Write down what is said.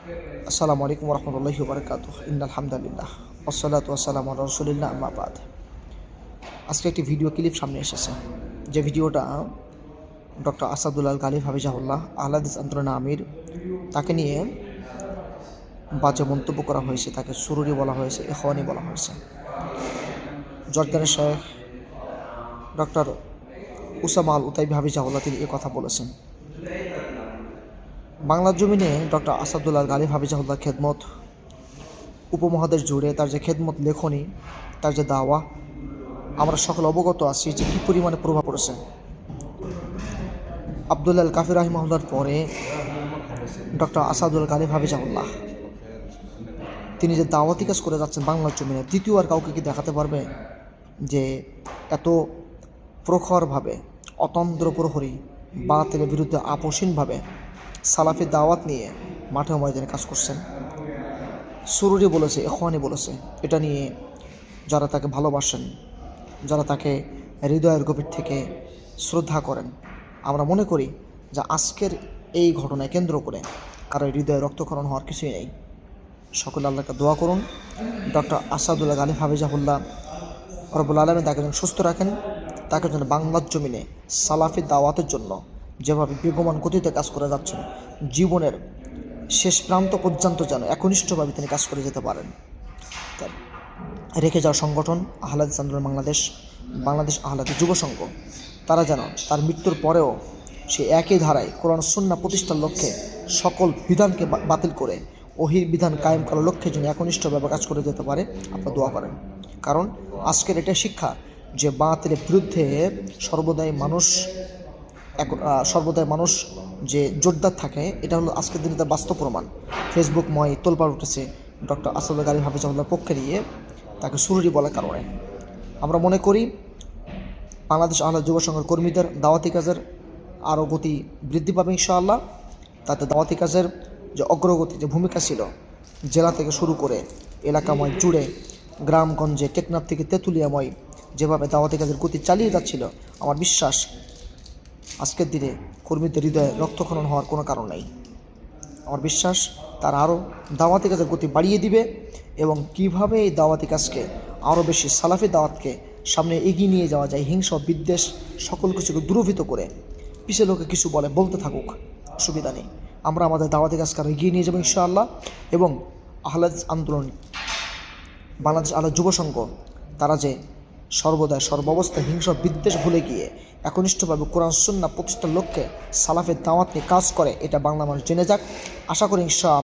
আসসালামু আলাইকুম রহমতুল্লাহি ওয়া বারাকাতুহু। ইন্নাল হামদালিল্লাহ ওয়াসসালাতু ওয়াসসালামু আলা রাসূলিল্লাহ আম্মা বাদ। আজকে একটি ভিডিও ক্লিপ সামনে এসেছে, যে ভিডিওটা ডক্টর আসাদুল্লাহ গালিব হাফিজাহুল্লাহ আহলে হাদিস আন্দোলনের আমির, তাকে নিয়ে বাজে মন্তব্য করা হয়েছে, তাকে সুরুরি বলা হয়েছে, ইখওয়ানি বলা হয়েছে। জর্দানের শেখ ডক্টর উসামা আল উতাইবি হাফিজাহুল্লাহ তিনি এ কথা বলেছেন। বাংলার জমিনে ডক্টর আসাদুল্লাহ গালিব হাফিজাহুল্লাহ খেদমত উপমহাদেশ জুড়ে তার যে খেদমত লেখনী, তার যে দাওয়া, আমরা সকলে অবগত আছি যে কী পরিমাণে প্রভাব পড়েছে। আবদুল্লাহ আল কাফি রাহিমাহুল্লাহর পরে ডক্টর আসাদুল গালিব হাফিজাহুল্লাহ তিনি যে দাওয়াতি কাজ করে যাচ্ছেন বাংলার জমিনে, দ্বিতীয় আর কাউকে কি দেখাতে পারবে যে এত প্রখরভাবে অতন্দ্র প্রহরী বাতিলের বিরুদ্ধে আপোষহীনভাবে সালাফি দাওয়াত নিয়ে মাঠে ময়দানে কাজ করছেন? সুরুরি বলেছে, ইখওয়ানি বলেছে। এটা নিয়ে যারা তাকে ভালোবাসেন, যারা তাকে হৃদয়ের গভীর থেকে শ্রদ্ধা করেন, আমরা মনে করি যে আজকের এই ঘটনায় কেন্দ্র করে কারো হৃদয়ে রক্তক্ষরণ হওয়ার কিছুই নেই। সকলে আল্লাহকে দোয়া করুন, ডক্টর আসাদুল্লাহ গালিব হাফিজাহুল্লাহ রব্বুল আলামিন তাকে যেন সুস্থ রাখেন, তাকে যেন বাংলার জমিনে সালাফি দাওয়াতের জন্য যেভাবে বেগমান গতিতে কাজ করে যাচ্ছেন, জীবনের শেষ প্রান্ত পর্যন্ত যেন একনিষ্ঠভাবে তিনি কাজ করে যেতে পারেন। তার রেখে যাওয়া সংগঠন আহলে হাদিস আন্দোলন বাংলাদেশ আহলে হাদিস যুব সংঘ, তারা যেন তার মৃত্যুর পরেও সে একই ধারায় কোরআন সুন্নাহ প্রতিষ্ঠার লক্ষ্যে সকল বিধানকে বাতিল করে ওহির বিধান কায়েম করার লক্ষ্যে যেন একনিষ্ঠভাবে কাজ করে যেতে পারে। আপনারা দোয়া করেন, কারণ আজকের এটা শিক্ষা যে বাতিলের বিরুদ্ধে সর্বদাই মানুষ যে জোরদার থাকে, এটা হলো আজকের দিনে তার বাস্তব প্রমাণ। ফেসবুকময় তোলপাড় উঠেছে ডক্টর আসাদুল্লাহ গালিব হাফিজাহুল্লাহর পক্ষে নিয়ে তাকে সুরুরি বলার কারণে। আমরা মনে করি বাংলাদেশ আহলে যুব সংঘের কর্মীদের দাওয়াতি কাজের আরও গতি বৃদ্ধি পাবে ইনশাআল্লাহ। তাতে দাওয়াতি কাজের যে অগ্রগতি, যে ভূমিকা ছিল জেলা থেকে শুরু করে এলাকাময় জুড়ে, গ্রামগঞ্জে, টেকনাফ থেকে তেঁতুলিয়াময় যেভাবে দাওয়াতি কাজের গতি চালিয়ে যাচ্ছিল, আমার বিশ্বাস আজকের দিনে কর্মীদের হৃদয়ে রক্তক্ষরণ হওয়ার কোনো কারণ নেই। আমার বিশ্বাস তারা আরও দাওয়াতি কাজের গতি বাড়িয়ে দিবে, এবং কিভাবে এই দাওয়াতি কাজকে আরও বেশি সালাফি দাওয়াতকে সামনে এগিয়ে নিয়ে যাওয়া যায়, হিংসা বিদ্বেষ সকল কিছুকে দূরীভূত করে পিছিয়ে লোকে কিছু বলতে থাকুক, অসুবিধা নেই। আমরা আমাদের দাওয়াতি কাজকে আরও এগিয়ে নিয়ে যাবো ইনশাআল্লাহ। এবং আহলে হাদিস আন্দোলন বাংলাদেশ আহলে যুব সংঘ, তারা যে সর্বদাই সর্বাবস্থায় হিংসা বিদ্বেষ ভুলে গিয়ে একনিষ্ঠভাবে কোরআন সুন্নাহ প্রতিষ্ঠার লক্ষ্যে সালাফের দাওয়াত নিয়ে কাজ করে, এটা বাংলা মানুষ জেনে যাক। আশা করি ইনশাআল্লাহ